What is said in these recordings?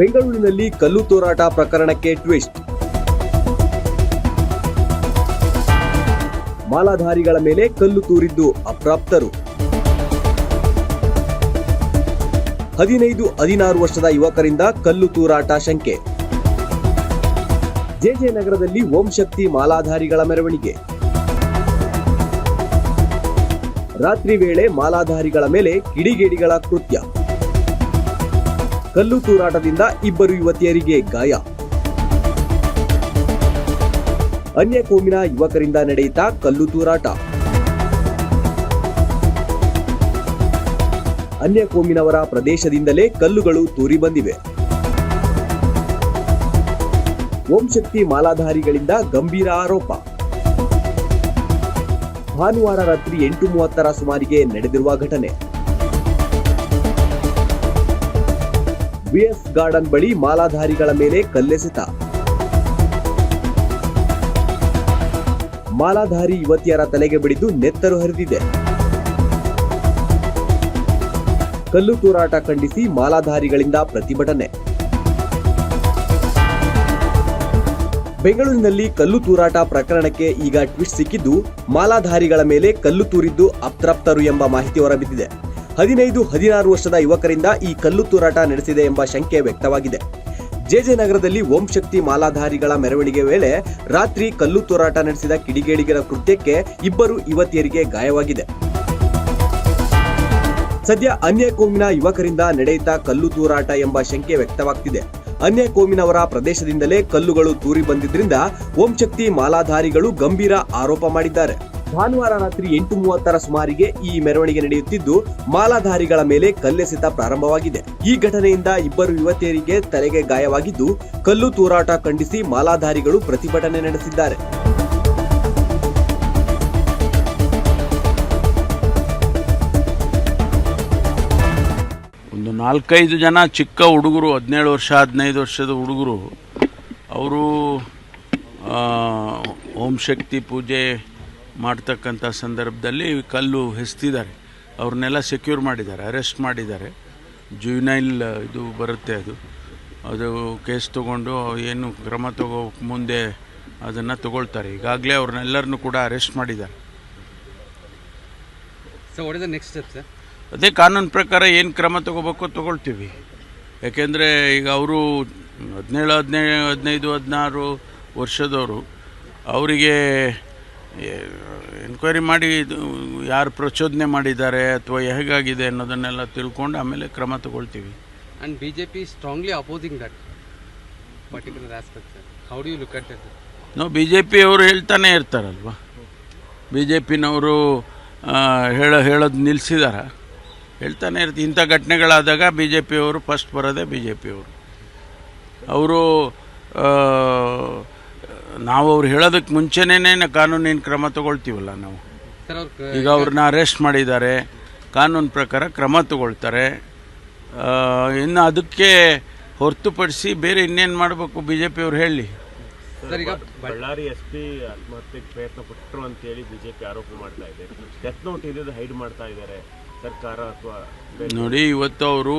ಬೆಂಗಳೂರಿನಲ್ಲಿ ಕಲ್ಲು ತೂರಾಟ ಪ್ರಕರಣಕ್ಕೆ ಟ್ವಿಸ್ಟ್. ಮಾಲಾಧಾರಿಗಳ ಮೇಲೆ ಕಲ್ಲು ತೂರಿದ್ದು ಅಪ್ರಾಪ್ತರು. 15-16 ವರ್ಷದ ಯುವಕರಿಂದ ಕಲ್ಲು ತೂರಾಟ ಶಂಕೆ. ಜೆಜೆ ನಗರದಲ್ಲಿ ಓಂ ಶಕ್ತಿ ಮಾಲಾಧಾರಿಗಳ ಮೆರವಣಿಗೆ. ರಾತ್ರಿ ವೇಳೆ ಮಾಲಾಧಾರಿಗಳ ಮೇಲೆ ಕಿಡಿಗೇಡಿಗಳ ಕೃತ್ಯ. ಕಲ್ಲು ತೂರಾಟದಿಂದ 2 ಯುವತಿಯರಿಗೆ ಗಾಯ. ಅನ್ಯ ಕೋಮಿನ ಯುವಕರಿಂದ ನಡೆಯಿತ ಕಲ್ಲು ತೂರಾಟ. ಅನ್ಯ ಕೋಮಿನವರ ಪ್ರದೇಶದಿಂದಲೇ ಕಲ್ಲುಗಳು ತೂರಿ ಬಂದಿವೆ. ಓಂ ಶಕ್ತಿ ಮಾಲಾಧಾರಿಗಳಿಂದ ಗಂಭೀರ ಆರೋಪ. ಭಾನುವಾರ ರಾತ್ರಿ 8:30ರ ಸುಮಾರಿಗೆ ನಡೆದಿರುವ ಘಟನೆ. ಬಿಎಸ್ ಗಾರ್ಡನ್ ಬಳಿ ಮಾಲಾಧಾರಿಗಳ ಮೇಲೆ ಕಲ್ಲೆಸೆತ. ಮಾಲಾಧಾರಿ ಯುವತಿಯರ ತಲೆಗೆ ಬಡಿದು ನೆತ್ತರು ಹರಿದಿದೆ. ಕಲ್ಲು ತೂರಾಟ ಖಂಡಿಸಿ ಮಾಲಾಧಾರಿಗಳಿಂದ ಪ್ರತಿಭಟನೆ. ಬೆಂಗಳೂರಿನಲ್ಲಿ ಕಲ್ಲು ತೂರಾಟ ಪ್ರಕರಣಕ್ಕೆ ಈಗ ಟ್ವಿಸ್ಟ್ ಸಿಕ್ಕಿದ್ದು, ಮಾಲಾಧಾರಿಗಳ ಮೇಲೆ ಕಲ್ಲು ತೂರಿದ್ದು ಅಪ್ರಾಪ್ತರು ಎಂಬ ಮಾಹಿತಿ ಹೊರಬಿದ್ದಿದೆ. 15-16 ವರ್ಷದ ಯುವಕರಿಂದ ಈ ಕಲ್ಲು ತೂರಾಟ ನಡೆಸಿದೆ ಎಂಬ ಶಂಕೆ ವ್ಯಕ್ತವಾಗಿದೆ. ಜೆಜೆ ನಗರದಲ್ಲಿ ಓಂ ಶಕ್ತಿ ಮಾಲಾಧಾರಿಗಳ ಮೆರವಣಿಗೆ ವೇಳೆ ರಾತ್ರಿ ಕಲ್ಲು ತೂರಾಟ ನಡೆಸಿದ ಕಿಡಿಗೇಡಿಗರ ಕೃತ್ಯಕ್ಕೆ 2 ಯುವತಿಯರಿಗೆ ಗಾಯವಾಗಿದೆ. ಸದ್ಯ ಅನ್ಯ ಕೋಮಿನ ಯುವಕರಿಂದ ನಡೆಯುತ್ತಾ ಕಲ್ಲು ತೂರಾಟ ಎಂಬ ಶಂಕೆ ವ್ಯಕ್ತವಾಗ್ತಿದೆ. ಅನ್ಯ ಕೋಮಿನವರ ಪ್ರದೇಶದಿಂದಲೇ ಕಲ್ಲುಗಳು ತೂರಿ ಬಂದಿದ್ರಿಂದ ಓಂ ಶಕ್ತಿ ಮಾಲಾಧಾರಿಗಳು ಗಂಭೀರ ಆರೋಪ ಮಾಡಿದ್ದಾರೆ. ಭಾನುವಾರ ರಾತ್ರಿ 8:30ರ ಸುಮಾರಿಗೆ ಈ ಮೆರವಣಿಗೆ ನಡೆಯುತ್ತಿದ್ದು, ಮಾಲಾಧಾರಿಗಳ ಮೇಲೆ ಕಲ್ಲೆಸೆತ ಪ್ರಾರಂಭವಾಗಿದೆ. ಈ ಘಟನೆಯಿಂದ 2 ಯುವತಿಯರಿಗೆ ತಲೆಗೆ ಗಾಯವಾಗಿದ್ದು, ಕಲ್ಲು ತೂರಾಟ ಖಂಡಿಸಿ ಮಾಲಾಧಾರಿಗಳು ಪ್ರತಿಭಟನೆ ನಡೆಸಿದ್ದಾರೆ. ಒಂದು 4-5 ಜನ ಚಿಕ್ಕ ಹುಡುಗರು, 17 ವರ್ಷ 15 ವರ್ಷದ ಹುಡುಗರು, ಅವರು ಓಂ ಶಕ್ತಿ ಪೂಜೆ ಮಾಡ್ತಕ್ಕಂಥ ಸಂದರ್ಭದಲ್ಲಿ ಕಲ್ಲು ಎಸ್ತಿದ್ದಾರೆ. ಅವ್ರನ್ನೆಲ್ಲ ಸೆಕ್ಯೂರ್ ಮಾಡಿದ್ದಾರೆ, ಅರೆಸ್ಟ್ ಮಾಡಿದ್ದಾರೆ. ಜುವೆನೈಲ್ ಇದು ಬರುತ್ತೆ, ಅದು ಕೇಸ್ ತೊಗೊಂಡು ಏನು ಕ್ರಮ ಮುಂದೆ ಅದನ್ನು ತಗೊಳ್ತಾರೆ. ಈಗಾಗಲೇ ಅವ್ರನ್ನೆಲ್ಲರನ್ನೂ ಕೂಡ ಅರೆಸ್ಟ್ ಮಾಡಿದ್ದಾರೆ. So what is the next step sir? ಅದೇ ಕಾನೂನು ಪ್ರಕಾರ ಏನು ಕ್ರಮ ತಗೋಬೇಕು ತಗೊಳ್ತೀವಿ. ಯಾಕೆಂದರೆ ಈಗ ಅವರು 17, 15, 16 ವರ್ಷದವರು, ಅವರಿಗೆ ಎನ್ಕ್ವೈರಿ ಮಾಡಿ ಯಾರು ಪ್ರಚೋದನೆ ಮಾಡಿದ್ದಾರೆ ಅಥವಾ ಹೇಗಾಗಿದೆ ಅನ್ನೋದನ್ನೆಲ್ಲ ತಿಳ್ಕೊಂಡು ಆಮೇಲೆ ಕ್ರಮ ತಗೊಳ್ತೀವಿ. And BJP strongly opposing that particular aspect sir. How do you look at it? ನಾವು BJP ಅವರು ಹೇಳ್ತಾನೆ ಇರ್ತಾರಲ್ವ, BJPನವರು ಹೇಳೋದು ನಿಲ್ಲಿಸಿದಾರ, ಹೇಳ್ತಾನೆ ಇರ್ತೀವಿ. ಇಂಥ ಘಟನೆಗಳಾದಾಗ BJP ಅವರು ಫಸ್ಟ್ ಬರೋದೇ BJP ಅವರು ನಾವು ಅವ್ರು ಹೇಳೋದಕ್ಕೆ ಮುಂಚೆನೇ ಕಾನೂನಿನ ಕ್ರಮ ತಗೊಳ್ತೀವಲ್ಲ ನಾವು. ಈಗ ಅವ್ರನ್ನ ಅರೆಸ್ಟ್ ಮಾಡಿದ್ದಾರೆ, ಕಾನೂನು ಪ್ರಕಾರ ಕ್ರಮ ತಗೊಳ್ತಾರೆ. ಇನ್ನು ಅದಕ್ಕೆ ಹೊರತುಪಡಿಸಿ ಬೇರೆ ಇನ್ನೇನು ಮಾಡಬೇಕು BJP ಅವ್ರು ಹೇಳಿ. ಸರ್, ಈಗ ಬಳ್ಳಾರಿ SP ಆತ್ಮಹತ್ಯೆಗೆ ಪ್ರಯತ್ನ ಪಟ್ಟರು ಅಂತೇಳಿ BJP ಆರೋಪ ಮಾಡ್ತಾ ಇದೆ. ಡೆತ್ ನೋಟ್ ಇರೋದು ಹೈಡ್ ಮಾಡ್ತಾ ಇದ್ದಾರೆ ಸರ್ಕಾರ ಅಥವಾ ನೋಡಿ, ಇವತ್ತು ಅವರು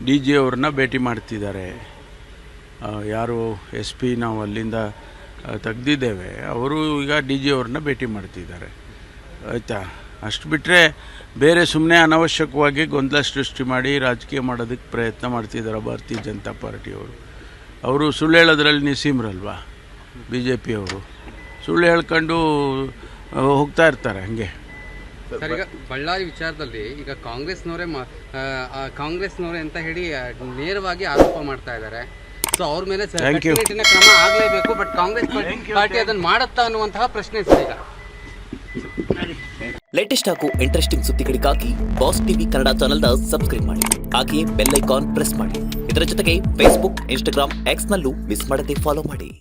DG ಅವ್ರನ್ನ ಭೇಟಿ ಮಾಡ್ತಿದ್ದಾರೆ. ಯಾರು SP ನಾವು ಅಲ್ಲಿಂದ ತೆಗ್ದಿದ್ದೇವೆ, ಅವರು ಈಗ DG ಅವ್ರನ್ನ ಭೇಟಿ ಮಾಡ್ತಿದ್ದಾರೆ. ಆಯಿತಾ? ಅಷ್ಟು ಬಿಟ್ಟರೆ ಬೇರೆ ಸುಮ್ಮನೆ ಅನವಶ್ಯಕವಾಗಿ ಗೊಂದಲ ಸೃಷ್ಟಿ ಮಾಡಿ ರಾಜಕೀಯ ಮಾಡೋದಕ್ಕೆ ಪ್ರಯತ್ನ ಮಾಡ್ತಿದ್ದಾರೆ ಭಾರತೀಯ ಜನತಾ ಪಾರ್ಟಿಯವರು. ಅವರು ಸುಳ್ಳು ಹೇಳೋದ್ರಲ್ಲಿ ನಿಸೀಮ್ರಲ್ವಾ BJP ಅವರು, ಸುಳ್ಳು ಹೇಳ್ಕೊಂಡು ಹೋಗ್ತಾ ಇರ್ತಾರೆ ಹಂಗೆ. ಸರ್, ಈಗ ಬಳ್ಳಾರಿ ವಿಚಾರದಲ್ಲಿ ಈಗ ಕಾಂಗ್ರೆಸ್ನವರೇ ಅಂತ ಹೇಳಿ ನೇರವಾಗಿ ಆರೋಪ ಮಾಡ್ತಾ ಇದ್ದಾರೆ. ಸೊ ಅವ್ರ ಮೇಲೆ ಕಟ್ಟುನಿಟ್ಟಿನ ಕ್ರಮ ಆಗಲೇಬೇಕು, ಬಟ್ ಕಾಂಗ್ರೆಸ್ ಪಾರ್ಟಿ ಅದನ್ನು ಮಾಡುತ್ತಾ ಅನ್ನುವಂತಹ ಪ್ರಶ್ನೆ ಸರ್. ಈಗ ಲೇಟೆಸ್ಟ್ ಹಾಗೂ ಇಂಟ್ರೆಸ್ಟಿಂಗ್ ಸುದ್ದಿಗಳಿಗಾಗಿ ಬಾಸ್ ಟಿವಿ ಕನ್ನಡ ಚಾನೆಲ್ನ ಸಬ್ಸ್ಕ್ರೈಬ್ ಮಾಡಿ. ಹಾಗೆಯೇ ಬೆಲ್ ಐಕಾನ್ ಪ್ರೆಸ್ ಮಾಡಿ. ಇದರ ಜೊತೆಗೆ ಫೇಸ್ಬುಕ್, ಇನ್ಸ್ಟಾಗ್ರಾಮ್, ಎಕ್ಸ್ನಲ್ಲೂ ಮಿಸ್ ಮಾಡದೆ ಫಾಲೋ ಮಾಡಿ.